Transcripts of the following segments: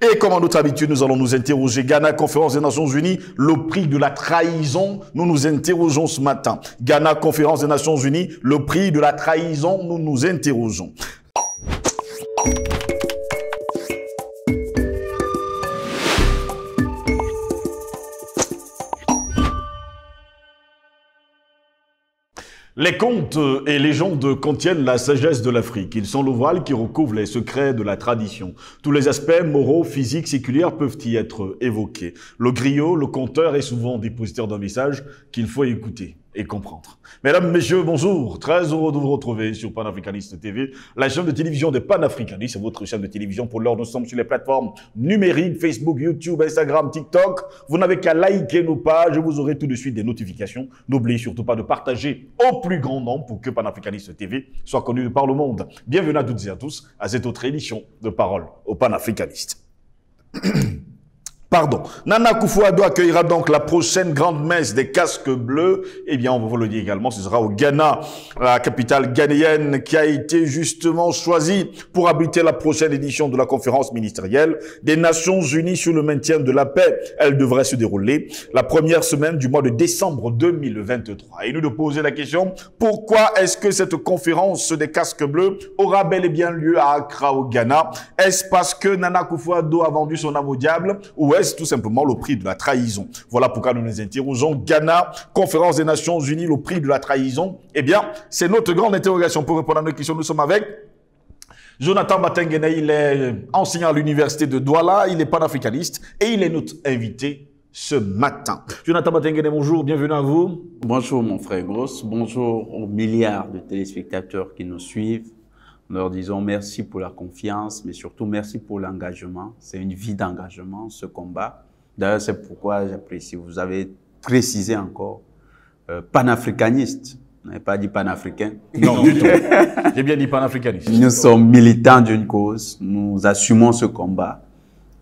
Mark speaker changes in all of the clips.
Speaker 1: Et comme à notre habitude, nous allons nous interroger. Ghana, Conférence des Nations Unies, le prix de la trahison. Nous nous interrogeons ce matin. Ghana, Conférence des Nations Unies, le prix de la trahison. Nous nous interrogeons. Les contes et légendes contiennent la sagesse de l'Afrique. Ils sont le voile qui recouvre les secrets de la tradition. Tous les aspects moraux, physiques, séculaires peuvent y être évoqués. Le griot, le conteur est souvent dépositaire d'un message qu'il faut écouter et comprendre. Mesdames, messieurs, bonjour. Très heureux de vous retrouver sur Panafricaniste TV, la chaîne de télévision des panafricanistes. C'est votre chaîne de télévision. Pour l'heure, nous sommes sur les plateformes numériques, Facebook, YouTube, Instagram, TikTok. Vous n'avez qu'à liker nos pages. Vous aurez tout de suite des notifications. N'oubliez surtout pas de partager au plus grand nombre pour que Panafricaniste TV soit connu par le monde. Bienvenue à toutes et à tous à cette autre édition de Parole aux panafricanistes. Pardon. Nana Akufo-Addo accueillera donc la prochaine grande messe des casques bleus. Eh bien, on vous le dit également, ce sera au Ghana, la capitale ghanéenne, qui a été justement choisie pour abriter la prochaine édition de la conférence ministérielle des Nations Unies sur le maintien de la paix. Elle devrait se dérouler la première semaine du mois de décembre 2023. Et nous nous poser la question, pourquoi est-ce que cette conférence des casques bleus aura bel et bien lieu à Accra au Ghana? Est-ce parce que Nana Akufo-Addo a vendu son âme au diable, ou est-ce tout simplement le prix de la trahison? Voilà pourquoi nous nous interrogeons. Ghana, Conférence des Nations Unies, le prix de la trahison. Eh bien, c'est notre grande interrogation. Pour répondre à nos questions, nous sommes avec Jonathan Batengene. Il est enseignant à l'université de Douala, il est panafricaniste et il est notre invité ce matin. Jonathan Batengene, bonjour, bienvenue à vous.
Speaker 2: Bonjour mon frère Gross, bonjour aux milliards de téléspectateurs qui nous suivent. Nous leur disons merci pour la confiance, mais surtout merci pour l'engagement. C'est une vie d'engagement, ce combat. D'ailleurs, c'est pourquoi j'apprécie. Vous avez précisé encore, panafricaniste. Vous n'avez pas dit panafricain.
Speaker 1: Non, du tout. J'ai bien dit panafricaniste.
Speaker 2: Nous sommes militants d'une cause. Nous assumons ce combat.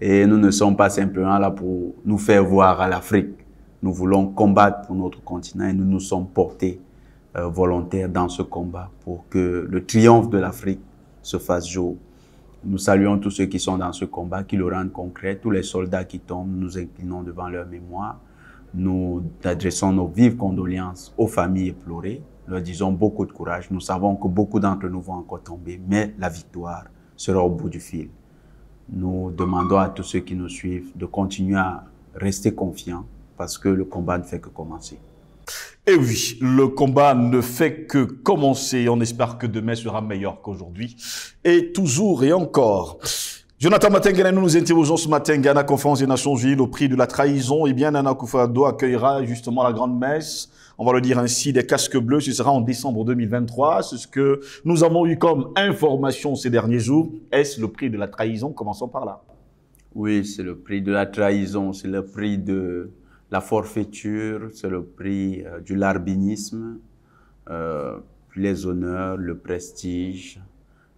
Speaker 2: Et nous ne sommes pas simplement là pour nous faire voir à l'Afrique. Nous voulons combattre pour notre continent et nous nous sommes portés volontaires dans ce combat pour que le triomphe de l'Afrique se fasse jour. Nous saluons tous ceux qui sont dans ce combat, qui le rendent concret, tous les soldats qui tombent, nous nous inclinons devant leur mémoire, nous adressons nos vives condoléances aux familles éplorées, leur disons beaucoup de courage. Nous savons que beaucoup d'entre nous vont encore tomber, mais la victoire sera au bout du fil. Nous demandons à tous ceux qui nous suivent de continuer à rester confiants parce que le combat ne fait que commencer.
Speaker 1: Et oui, le combat ne fait que commencer. On espère que demain sera meilleur qu'aujourd'hui. Et toujours et encore. Jonathan Batengene, nous nous interrogeons ce matin, Ghana, Conférence des Nations Unies, le prix de la trahison. Eh bien, Nana Akufo-Addo accueillera justement la grande messe, on va le dire ainsi, des casques bleus. Ce sera en décembre 2023. C'est ce que nous avons eu comme information ces derniers jours. Est-ce le prix de la trahison? Commençons par là.
Speaker 2: Oui, c'est le prix de la trahison, c'est le prix de la forfaiture, c'est le prix du larbinisme, les honneurs, le prestige,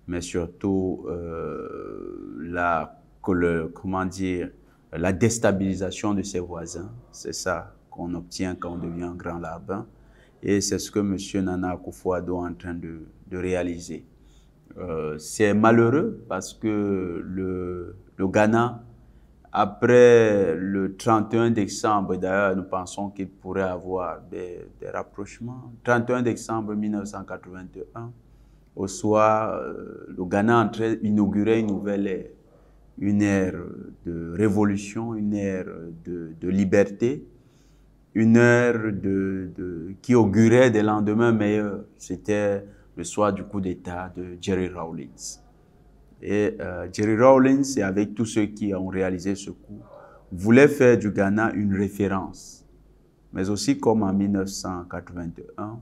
Speaker 2: mais surtout la déstabilisation de ses voisins. C'est ça qu'on obtient quand on devient un grand larbin. Et c'est ce que M. Nana Akufo-Addo est en train de réaliser. C'est malheureux parce que le Ghana, après le 31 décembre, d'ailleurs, nous pensons qu'il pourrait avoir des rapprochements. 31 décembre 1981, au soir, le Ghana est en train d'inaugurer une nouvelle ère, une ère de révolution, une ère de liberté, une ère qui augurait des lendemains meilleurs. C'était le soir du coup d'État de Jerry Rawlings. Et Jerry Rawlings, et avec tous ceux qui ont réalisé ce coup, voulait faire du Ghana une référence. Mais aussi comme en 1981,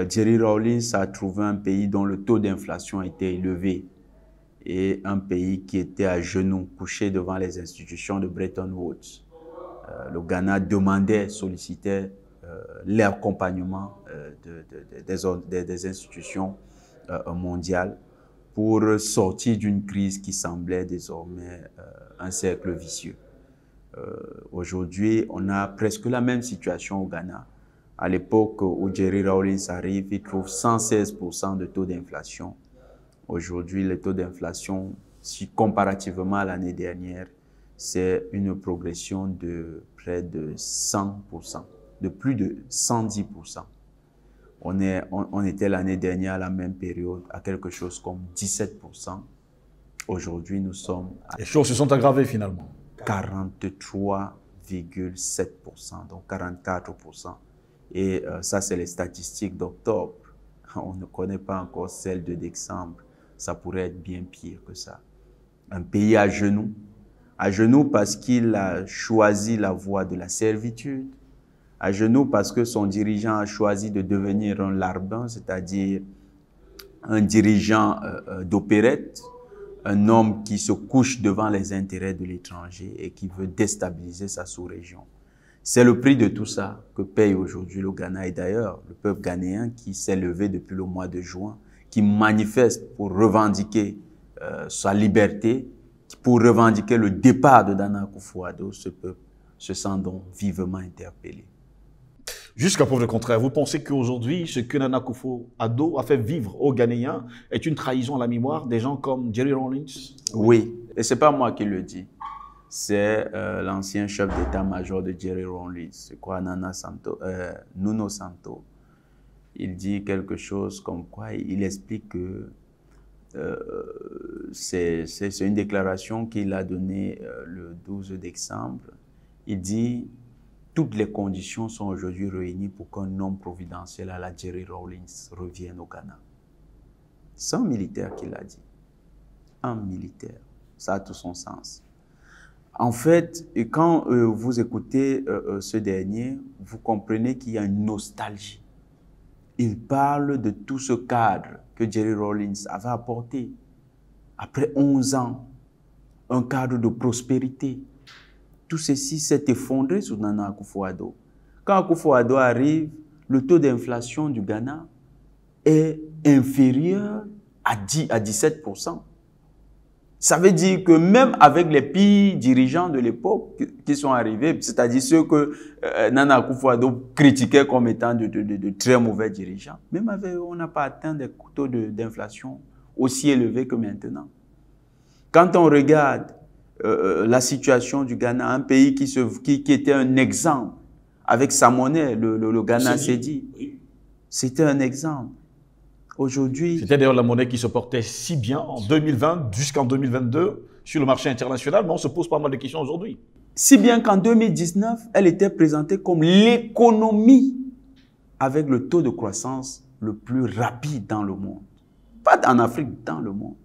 Speaker 2: Jerry Rawlings a trouvé un pays dont le taux d'inflation était élevé et un pays qui était à genoux, couché devant les institutions de Bretton Woods. Le Ghana demandait, sollicitait l'accompagnement des institutions mondiales pour sortir d'une crise qui semblait désormais un cercle vicieux. Aujourd'hui, on a presque la même situation au Ghana. À l'époque où Jerry Rawlings arrive, il trouve 116% de taux d'inflation. Aujourd'hui, le taux d'inflation Si comparativement à l'année dernière, c'est une progression de près de 100%, de plus de 110%. On était l'année dernière à la même période à quelque chose comme 17%. Aujourd'hui, nous sommes à
Speaker 1: Les choses se sont aggravées finalement.
Speaker 2: 43,7%, donc 44%. Et ça, c'est les statistiques d'octobre. On ne connaît pas encore celles de décembre. Ça pourrait être bien pire que ça. Un pays à genoux parce qu'il a choisi la voie de la servitude, à genoux parce que son dirigeant a choisi de devenir un larbin, c'est-à-dire un dirigeant d'opérette, un homme qui se couche devant les intérêts de l'étranger et qui veut déstabiliser sa sous-région. C'est le prix de tout ça que paye aujourd'hui le Ghana et d'ailleurs le peuple ghanéen qui s'est levé depuis le mois de juin, qui manifeste pour revendiquer sa liberté, pour revendiquer le départ de Nana Akufo-Addo. Ce peuple se sent donc vivement interpellé.
Speaker 1: Jusqu'à preuve de contraire, vous pensez qu'aujourd'hui, ce que Nana Akufo-Addo a fait vivre aux Ghanéens est une trahison à la mémoire des gens comme Jerry Rawlings?
Speaker 2: Oui, et c'est pas moi qui le dis. C'est l'ancien chef d'état-major de Jerry Rawlings, c'est quoi, Nuno Santo. Il dit quelque chose comme quoi, il explique que c'est une déclaration qu'il a donnée le 12 décembre. Il dit « Toutes les conditions sont aujourd'hui réunies pour qu'un homme providentiel à la Jerry Rawlings revienne au Ghana. » C'est un militaire qui l'a dit. Un militaire. Ça a tout son sens. En fait, quand vous écoutez ce dernier, vous comprenez qu'il y a une nostalgie. Il parle de tout ce cadre que Jerry Rawlings avait apporté. Après 11 ans, un cadre de prospérité. Tout ceci s'est effondré sous Nana Akufo-Addo. Quand Akufo-Addo arrive, le taux d'inflation du Ghana est inférieur à 17%. Ça veut dire que même avec les pires dirigeants de l'époque qui sont arrivés, c'est-à-dire ceux que Nana Akufo-Addo critiquait comme étant de très mauvais dirigeants, même on n'a pas atteint des taux d'inflation aussi élevés que maintenant. Quand on regarde la situation du Ghana, un pays qui était un exemple avec sa monnaie, le Ghana Cedi, oui. C'était un exemple. Aujourd'hui,
Speaker 1: c'était d'ailleurs la monnaie qui se portait si bien en 2020 jusqu'en 2022 sur le marché international, mais on se pose pas mal de questions aujourd'hui.
Speaker 2: Si bien qu'en 2019, elle était présentée comme l'économie avec le taux de croissance le plus rapide dans le monde. Pas en Afrique, dans le monde.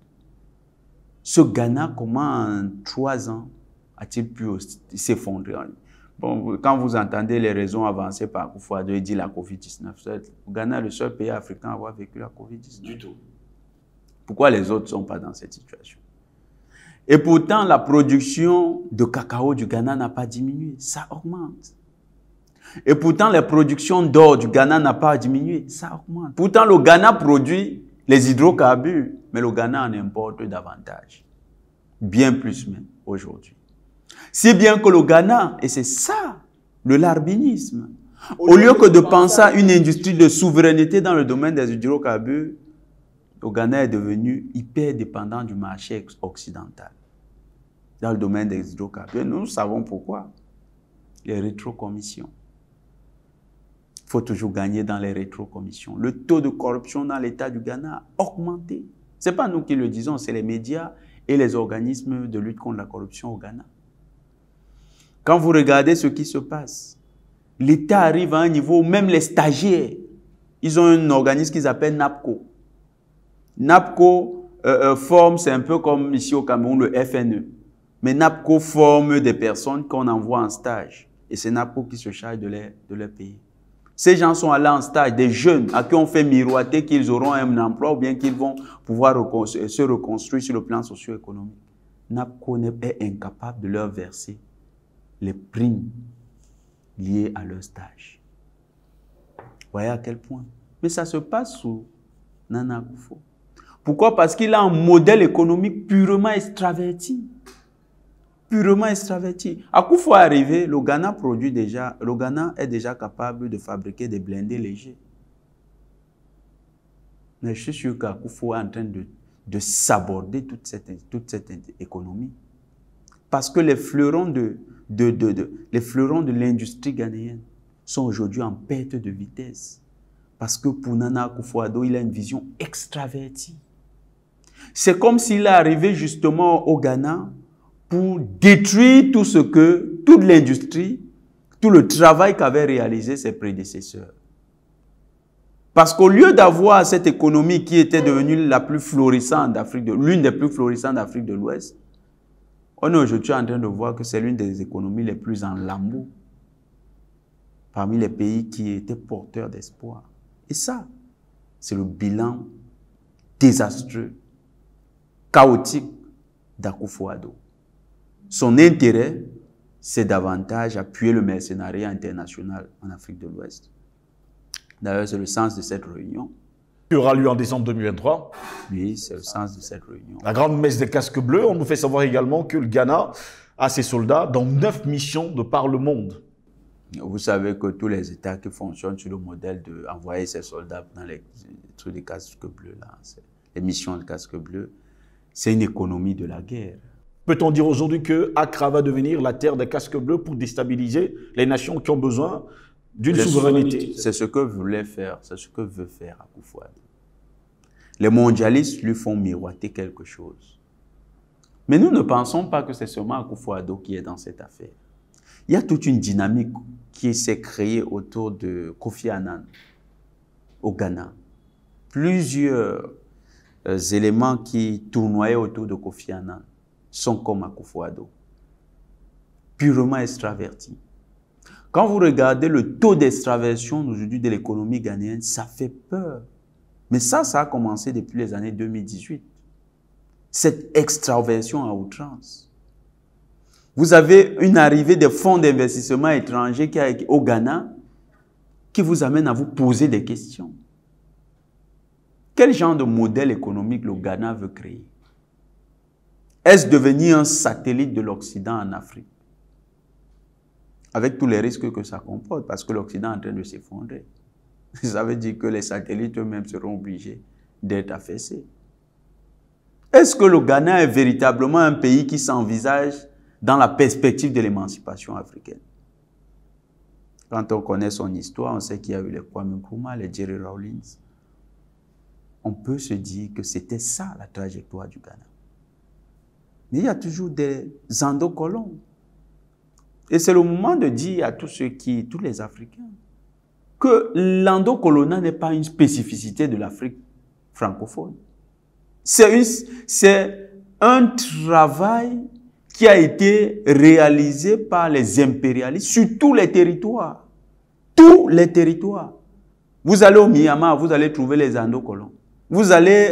Speaker 2: Ce Ghana, comment en 3 ans a-t-il pu s'effondrer? Bon, quand vous entendez les raisons avancées par Akufo-Addo, il dit la COVID-19. Le Ghana est le seul pays africain à avoir vécu la COVID-19.
Speaker 1: Du tout.
Speaker 2: Pourquoi les autres ne sont pas dans cette situation? Et pourtant, la production de cacao du Ghana n'a pas diminué. Ça augmente. Et pourtant, la production d'or du Ghana n'a pas diminué. Ça augmente. Pourtant, le Ghana produit les hydrocarbures, mais le Ghana en importe davantage. Bien plus même aujourd'hui. Si bien que le Ghana, et c'est ça, le larbinisme, au lieu que de penser à une industrie de souveraineté dans le domaine des hydrocarbures, le Ghana est devenu hyper dépendant du marché occidental. Dans le domaine des hydrocarbures, nous savons pourquoi. Les rétrocommissions. Il faut toujours gagner dans les rétrocommissions. Le taux de corruption dans l'État du Ghana a augmenté. Ce n'est pas nous qui le disons, c'est les médias et les organismes de lutte contre la corruption au Ghana. Quand vous regardez ce qui se passe, l'État arrive à un niveau, même les stagiaires, ils ont un organisme qu'ils appellent NAPCO. NAPCO forme, c'est un peu comme ici au Cameroun, le FNE. Mais NAPCO forme des personnes qu'on envoie en stage. Et c'est NAPCO qui se charge de les payer. Ces gens sont allés en stage, des jeunes à qui on fait miroiter qu'ils auront un emploi ou bien qu'ils vont pouvoir se reconstruire sur le plan socio-économique. NAPCO est incapable de leur verser les primes liées à leur stage. Vous voyez à quel point. Mais ça se passe sous Nana Akufo. Pourquoi? Parce qu'il a un modèle économique purement extraverti. Purement extraverti. Akufo est arrivé, le Ghana est déjà capable de fabriquer des blindés légers. Mais je suis sûr qu'Akufo est en train de de s'aborder toute cette économie. Parce que les fleurons de l'industrie ghanéenne sont aujourd'hui en perte de vitesse. Parce que pour Nana Akufo-Addo, il a une vision extravertie. C'est comme s'il est arrivé justement au Ghana pour détruire toute l'industrie, tout le travail qu'avaient réalisé ses prédécesseurs. Parce qu'au lieu d'avoir cette économie qui était devenue la plus florissante d'Afrique, l'une des plus florissantes d'Afrique de l'Ouest, on est aujourd'hui en train de voir que c'est l'une des économies les plus en lambeaux parmi les pays qui étaient porteurs d'espoir. Et ça, c'est le bilan désastreux, chaotique d'Akufo-Addo. Son intérêt, c'est davantage appuyer le mercenariat international en Afrique de l'Ouest. D'ailleurs, c'est le sens de cette réunion.
Speaker 1: Qui aura lieu en décembre 2023.
Speaker 2: Oui, c'est le sens de cette réunion.
Speaker 1: La grande messe des casques bleus, on nous fait savoir également que le Ghana a ses soldats dans 9 missions de par le monde.
Speaker 2: Vous savez que tous les États qui fonctionnent sur le modèle d'envoyer ses soldats dans les trucs des casques bleus, là, les missions de casques bleus, c'est une économie de la guerre.
Speaker 1: Peut-on dire aujourd'hui que Accra va devenir la terre des casques bleus pour déstabiliser les nations qui ont besoin d'une souveraineté?
Speaker 2: C'est ce que voulait faire, c'est ce que veut faire Akufo-Addo. Les mondialistes lui font miroiter quelque chose. Mais nous ne pensons pas que c'est seulement Akufo-Addo qui est dans cette affaire. Il y a toute une dynamique qui s'est créée autour de Kofi Annan au Ghana. Plusieurs éléments qui tournoyaient autour de Kofi Annan sont comme Akufo-Addo, purement extravertis. Quand vous regardez le taux d'extraversion aujourd'hui de l'économie ghanéenne, ça fait peur. Mais ça a commencé depuis les années 2018. Cette extraversion à outrance. Vous avez une arrivée des fonds d'investissement étrangers au Ghana qui vous amène à vous poser des questions. Quel genre de modèle économique le Ghana veut créer? Est-ce devenir un satellite de l'Occident en Afrique? Avec tous les risques que ça comporte, parce que l'Occident est en train de s'effondrer. Ça veut dire que les satellites eux-mêmes seront obligés d'être affaissés. Est-ce que le Ghana est véritablement un pays qui s'envisage dans la perspective de l'émancipation africaine? Quand on connaît son histoire, on sait qu'il y a eu les Kwame Nkrumah, les Jerry Rawlings. On peut se dire que c'était ça la trajectoire du Ghana. Mais il y a toujours des endocolons. Et c'est le moment de dire à tous les Africains, que l'endocolonat n'est pas une spécificité de l'Afrique francophone. C'est un travail qui a été réalisé par les impérialistes sur tous les territoires. Tous les territoires. Vous allez au Myanmar, vous allez trouver les endocolons. Vous allez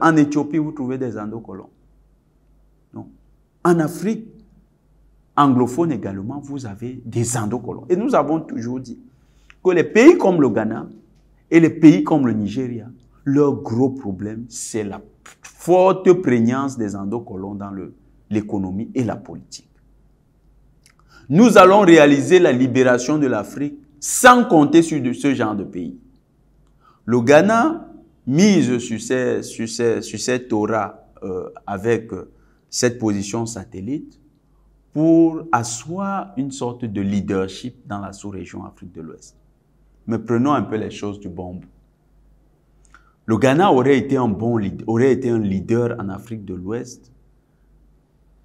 Speaker 2: en Éthiopie, vous trouvez des endocolons. Donc, en Afrique anglophone également, vous avez des endocolons. Et nous avons toujours dit que les pays comme le Ghana et les pays comme le Nigeria, leur gros problème, c'est la forte prégnance des endocolons dans l'économie et la politique. Nous allons réaliser la libération de l'Afrique sans compter sur ce genre de pays. Le Ghana mise sur cette aura avec cette position satellite pour asseoir une sorte de leadership dans la sous-région Afrique de l'Ouest. Mais prenons un peu les choses du bon bout. Le Ghana aurait été un leader en Afrique de l'Ouest,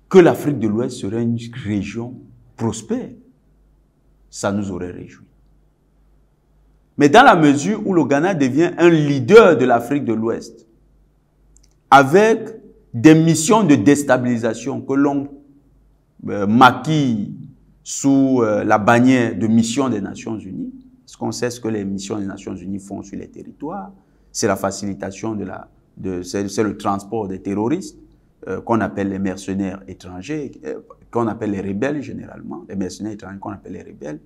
Speaker 2: que l'Afrique de l'Ouest serait une région prospère. Ça nous aurait réjoui. Mais dans la mesure où le Ghana devient un leader de l'Afrique de l'Ouest, avec des missions de déstabilisation que l'on maquille sous la bannière de mission des Nations Unies, parce qu'on sait ce que les missions des Nations Unies font sur les territoires, c'est la facilitation c'est le transport des terroristes, qu'on appelle les mercenaires étrangers, qu'on appelle les rebelles généralement, les mercenaires étrangers qu'on appelle les rebelles.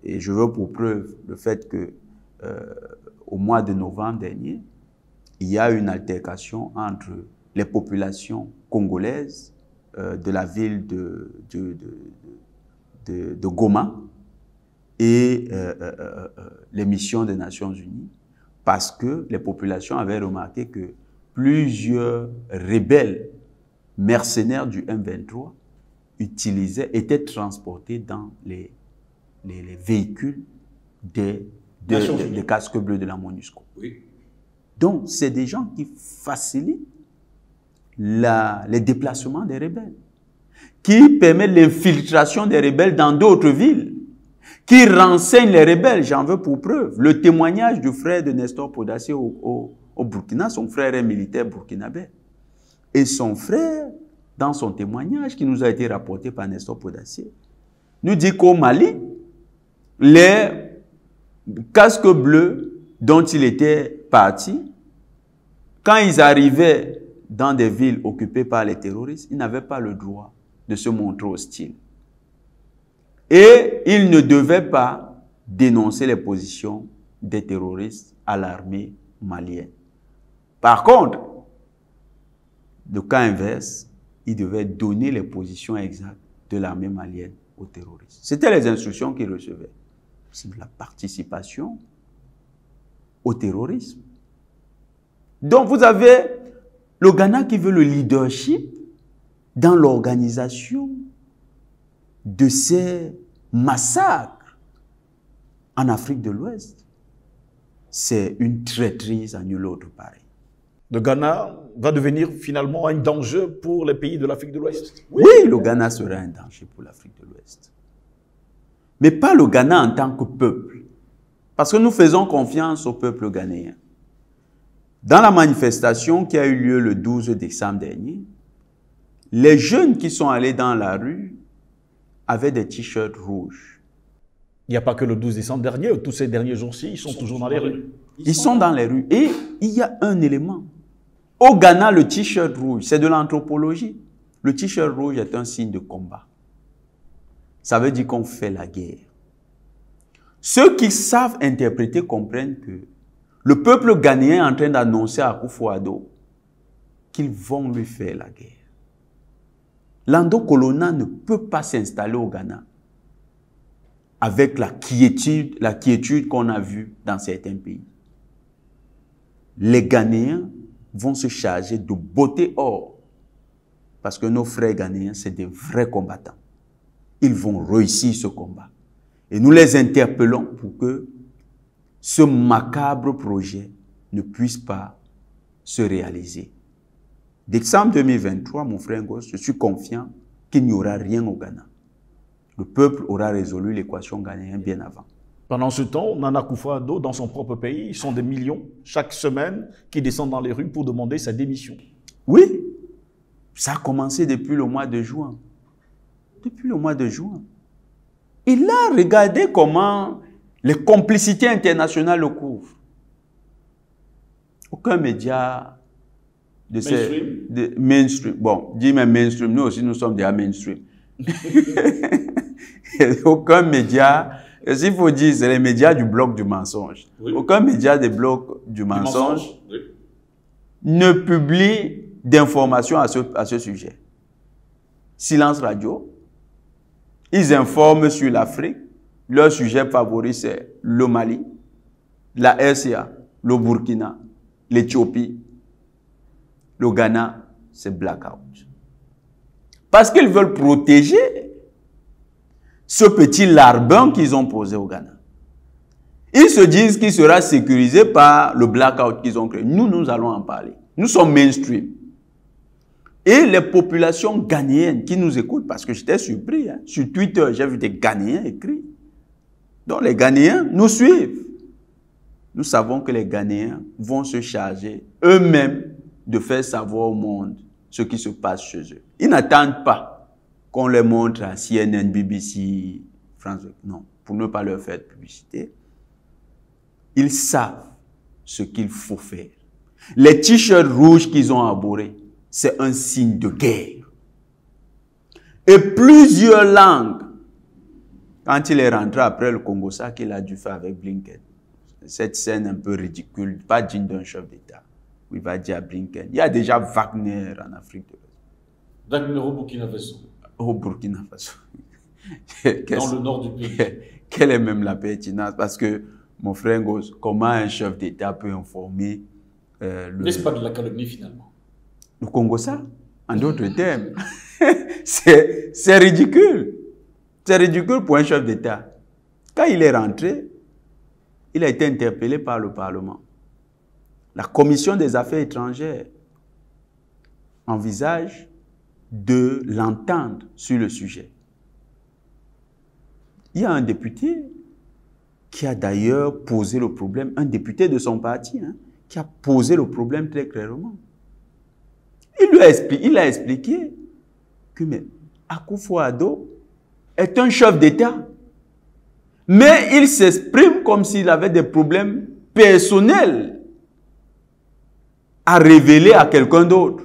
Speaker 2: Et je veux pour preuve le fait que au mois de novembre dernier, il y a une altercation entre les populations congolaises de la ville de Goma et les missions des Nations Unies, parce que les populations avaient remarqué que plusieurs rebelles mercenaires du M23 étaient transportés dans les véhicules des casques bleus de la MONUSCO.
Speaker 1: Oui.
Speaker 2: Donc, c'est des gens qui facilitent les déplacements des rebelles, qui permettent l'infiltration des rebelles dans d'autres villes, qui renseignent les rebelles. J'en veux pour preuve le témoignage du frère de Nestor Podassi au Burkina. Son frère est militaire burkinabé. Et son frère, dans son témoignage qui nous a été rapporté par Nestor Podassi, nous dit qu'au Mali, les casques bleus dont il était parti, quand ils arrivaient dans des villes occupées par les terroristes, ils n'avaient pas le droit de se montrer hostiles. Et ils ne devaient pas dénoncer les positions des terroristes à l'armée malienne. Par contre, le cas inverse, ils devaient donner les positions exactes de l'armée malienne aux terroristes. C'était les instructions qu'ils recevaient. C'est de la participation au terrorisme. Donc vous avez le Ghana qui veut le leadership dans l'organisation de ces massacres en Afrique de l'Ouest. C'est une traîtrise à nul autre pareil.
Speaker 1: Le Ghana va devenir finalement un danger pour les pays de l'Afrique de l'Ouest.
Speaker 2: Oui, le Ghana sera un danger pour l'Afrique de l'Ouest. Mais pas le Ghana en tant que peuple. Parce que nous faisons confiance au peuple ghanéen. Dans la manifestation qui a eu lieu le 12 décembre dernier, les jeunes qui sont allés dans la rue avaient des t-shirts rouges.
Speaker 1: Il n'y a pas que le 12 décembre dernier, tous ces derniers jours-ci, ils sont toujours dans les rues.
Speaker 2: Ils sont dans les rues. Et il y a un élément. Au Ghana, le t-shirt rouge, c'est de l'anthropologie. Le t-shirt rouge est un signe de combat. Ça veut dire qu'on fait la guerre. Ceux qui savent interpréter comprennent que le peuple ghanéen est en train d'annoncer à Akufo-Addo qu'ils vont lui faire la guerre. Lando Colonna ne peut pas s'installer au Ghana avec la quiétude qu'on a vue dans certains pays. Les Ghanéens vont se charger de botter hors parce que nos frères ghanéens, c'est des vrais combattants. Ils vont réussir ce combat. Et nous les interpellons pour que ce macabre projet ne puisse pas se réaliser. Décembre 2023, mon frère Ngos, je suis confiant qu'il n'y aura rien au Ghana. Le peuple aura résolu l'équation ghanéenne bien avant.
Speaker 1: Pendant ce temps, Nana Akufo-Addo, dans son propre pays, ils sont des millions chaque semaine qui descendent dans les rues pour demander sa démission.
Speaker 2: Oui, ça a commencé depuis le mois de juin. Depuis le mois de juin. Il a regardé comment les complicités internationales le couvrent. Aucun média de ces mainstream. Bon, dis mais mainstream, nous aussi nous sommes déjà mainstream. Aucun média, s'il faut dire, c'est les médias du bloc du mensonge. Oui. Aucun média des blocs du mensonge oui. ne publie d'informations à ce sujet. Silence Radio, ils informent sur l'Afrique. Leur sujet favori, c'est le Mali, la RCA, le Burkina, l'Éthiopie, le Ghana, c'est blackout. Parce qu'ils veulent protéger ce petit larbin qu'ils ont posé au Ghana. Ils se disent qu'il sera sécurisé par le blackout qu'ils ont créé. Nous allons en parler. Nous sommes mainstream. Et les populations ghanéennes qui nous écoutent, parce que j'étais surpris, hein, sur Twitter, j'ai vu des Ghanéens écrire. Donc les Ghanéens nous suivent. Nous savons que les Ghanéens vont se charger eux-mêmes de faire savoir au monde ce qui se passe chez eux. Ils n'attendent pas qu'on les montre à CNN, BBC, France. Non, pour ne pas leur faire de publicité. Ils savent ce qu'il faut faire. Les t-shirts rouges qu'ils ont arborés, c'est un signe de guerre. Et plusieurs langues, quand il est rentré après le Congo, ça qu'il a dû faire avec Blinken, cette scène un peu ridicule, pas digne d'un chef d'État, où il va dire à Blinken, il y a déjà Wagner en Afrique de l'Ouest.
Speaker 1: Wagner au Burkina Faso.
Speaker 2: Au Burkina Faso.
Speaker 1: Dans le nord du pays.
Speaker 2: Quelle est même la pertinence? Parce que, mon frère Ngos, comment un chef d'État peut informer
Speaker 1: N'est-ce pas de la calomnie finalement?
Speaker 2: Le Congo-Ça, en d'autres termes. C'est ridicule. C'est ridicule pour un chef d'État. Quand il est rentré, il a été interpellé par le Parlement. La Commission des Affaires étrangères envisage de l'entendre sur le sujet. Il y a un député qui a d'ailleurs posé le problème, un député de son parti, hein, qui a posé le problème très clairement. Il a expliqué que Akufo-Addo est un chef d'État, mais il s'exprime comme s'il avait des problèmes personnels à révéler à quelqu'un d'autre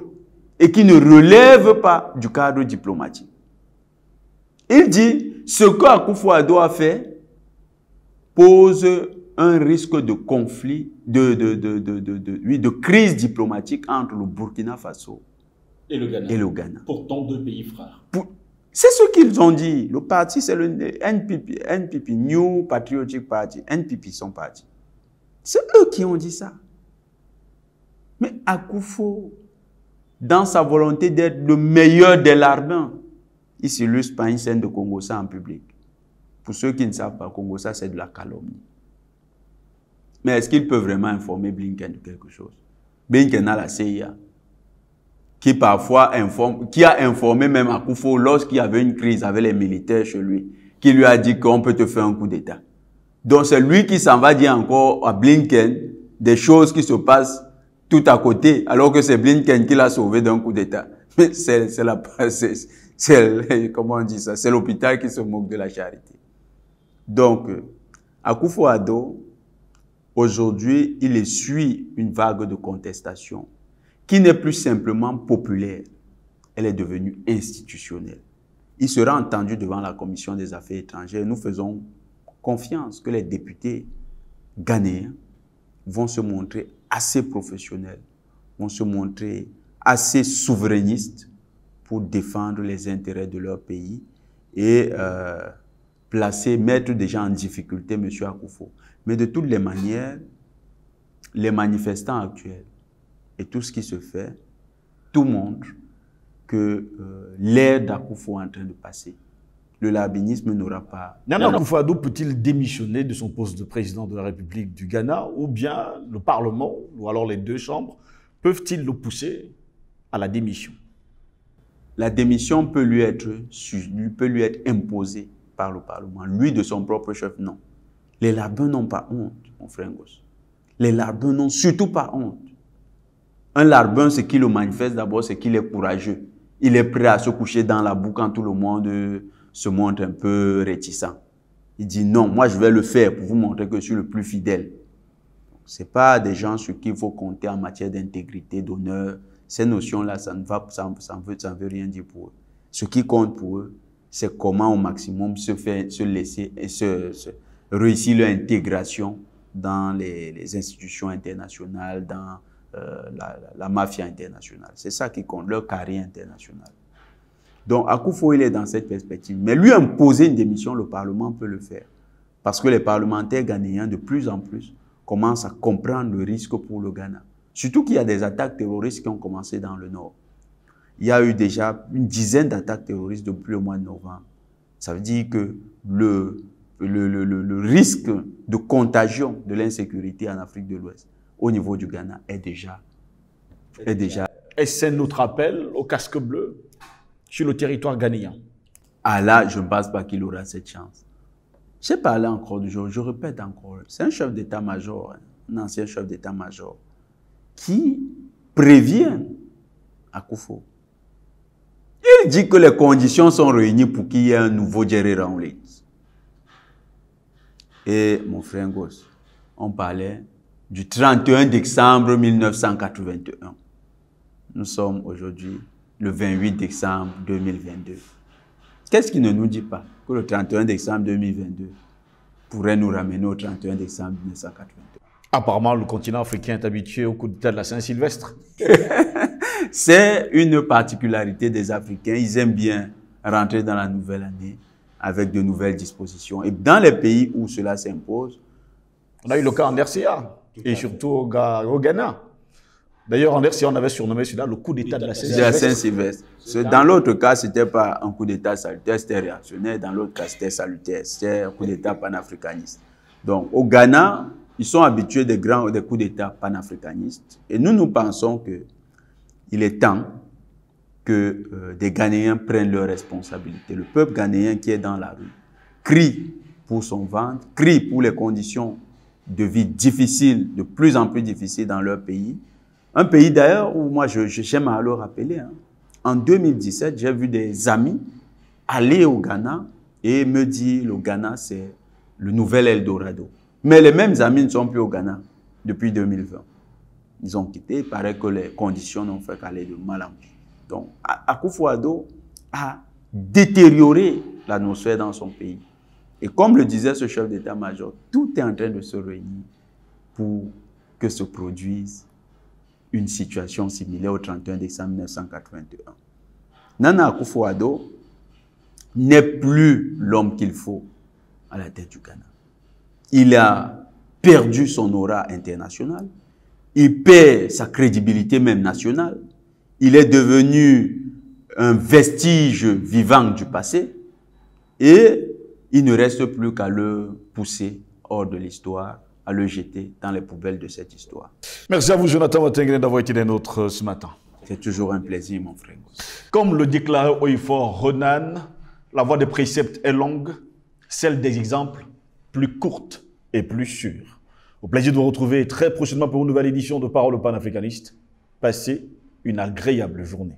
Speaker 2: et qui ne relève pas du cadre diplomatique. Il dit ce que Akufo-Addo a fait pose un risque de conflit, de crise diplomatique entre le Burkina Faso
Speaker 3: et le Ghana. Pourtant deux pays frères.
Speaker 2: C'est ce qu'ils ont dit. Le parti, c'est le NPP, New Patriotic Party, NPP, son parti. C'est eux qui ont dit ça. Mais Akufo, dans sa volonté d'être le meilleur des larbins, il s'illustre par une scène de Congo-Ça en public. Pour ceux qui ne savent pas, Congo-Ça, c'est de la calomnie. Mais est-ce qu'il peut vraiment informer Blinken de quelque chose? Blinken a la CIA, qui parfois informe, qui a informé même Akufo lorsqu'il y avait une crise avec les militaires chez lui, qui lui a dit qu'on peut te faire un coup d'État. Donc c'est lui qui s'en va dire encore à Blinken des choses qui se passent tout à côté, alors que c'est Blinken qui l'a sauvé d'un coup d'État. Mais comment on dit ça? C'est l'hôpital qui se moque de la charité. Donc, Akufo-Addo, aujourd'hui, il essuie une vague de contestation qui n'est plus simplement populaire, elle est devenue institutionnelle. Il sera entendu devant la Commission des Affaires étrangères. Nous faisons confiance que les députés ghanéens vont se montrer assez professionnels, vont se montrer assez souverainistes pour défendre les intérêts de leur pays et mettre des gens en difficulté, M. Akufo. Mais de toutes les manières, les manifestants actuels et tout ce qui se fait, tout montre que l'ère d'Akufo est en train de passer. Le larbinisme n'aura pas...
Speaker 1: Nana Akufo-Addo peut-il démissionner de son poste de président de la République du Ghana, ou bien le Parlement, ou alors les deux chambres, peuvent-ils le pousser à la démission?
Speaker 2: La démission peut lui être imposée par le Parlement. Lui, de son propre chef, non. Les larbins n'ont pas honte, mon frère Ngoz. Les larbins n'ont surtout pas honte. Un larbin, ce qui le manifeste d'abord, c'est qu'il est courageux. Il est prêt à se coucher dans la boue quand tout le monde se montre un peu réticent. Il dit non, moi je vais le faire pour vous montrer que je suis le plus fidèle. Ce n'est pas des gens sur qui il faut compter en matière d'intégrité, d'honneur. Ces notions-là, ça ne veut rien dire pour eux. Ce qui compte pour eux, c'est comment au maximum réussir leur intégration dans les institutions internationales, dans la mafia internationale. C'est ça qui compte, leur carrière internationale. Donc Akufo, il est dans cette perspective. Mais lui imposer une démission, le Parlement peut le faire. Parce que les parlementaires ghanéens, de plus en plus, commencent à comprendre le risque pour le Ghana. Surtout qu'il y a des attaques terroristes qui ont commencé dans le Nord. Il y a eu déjà une dizaine d'attaques terroristes depuis le mois de novembre. Ça veut dire que le risque de contagion de l'insécurité en Afrique de l'Ouest au niveau du Ghana est déjà...
Speaker 1: Est-ce un autre appel au casque bleu sur le territoire ghanéen?
Speaker 2: Ah là, je ne pense pas qu'il aura cette chance. J'ai parlé encore du jour, je répète encore, c'est un chef d'état-major, un ancien chef d'état-major, qui prévient Akufo. Il dit que les conditions sont réunies pour qu'il y ait un nouveau Jerry Rawlings. Et mon frère Ngoz, on parlait du 31 décembre 1981. Nous sommes aujourd'hui le 28 décembre 2022. Qu'est-ce qui ne nous dit pas que le 31 décembre 2022 pourrait nous ramener au 31 décembre 1982?
Speaker 1: Apparemment, le continent africain est habitué au coup d'État de la Saint-Sylvestre.
Speaker 2: C'est une particularité des Africains. Ils aiment bien rentrer dans la nouvelle année avec de nouvelles dispositions. Et dans les pays où cela s'impose...
Speaker 1: On a eu le cas en RCA et surtout au Ghana. D'ailleurs, en RC, on avait surnommé celui-là le coup d'État de la
Speaker 2: Saint-Sylvestre. Dans l'autre cas, ce n'était pas un coup d'État salutaire, c'était réactionnaire. Dans l'autre cas, c'était salutaire. C'était un coup d'État panafricaniste. Donc, au Ghana, ils sont habitués des coups d'État panafricanistes. Et nous pensons qu'il est temps que des Ghanéens prennent leurs responsabilités. Le peuple ghanéen qui est dans la rue crie pour son ventre, crie pour les conditions de vie difficiles, de plus en plus difficiles dans leur pays. Un pays d'ailleurs où moi j'aime à le rappeler. Hein. En 2017, j'ai vu des amis aller au Ghana et me dire le Ghana c'est le nouvel Eldorado. Mais les mêmes amis ne sont plus au Ghana depuis 2020. Ils ont quitté, il paraît que les conditions n'ont fait qu'aller de mal en pis. Donc, Akufo-Addo a détérioré l'atmosphère dans son pays. Et comme le disait ce chef d'état-major, tout est en train de se réunir pour que se produise une situation similaire au 31 décembre 1981. Nana Akufo-Addo n'est plus l'homme qu'il faut à la tête du Ghana. Il a perdu son aura international, il perd sa crédibilité même nationale, il est devenu un vestige vivant du passé et il ne reste plus qu'à le pousser hors de l'histoire, à le jeter dans les poubelles de cette histoire.
Speaker 1: Merci à vous, Jonathan Watengene, d'avoir été des nôtres ce matin.
Speaker 2: C'est toujours un plaisir, mon frère.
Speaker 1: Comme le déclarait haut et fort Renan, la voie des préceptes est longue, celle des exemples plus courte et plus sûre. Au plaisir de vous retrouver très prochainement pour une nouvelle édition de Parole panafricaniste. Passez une agréable journée.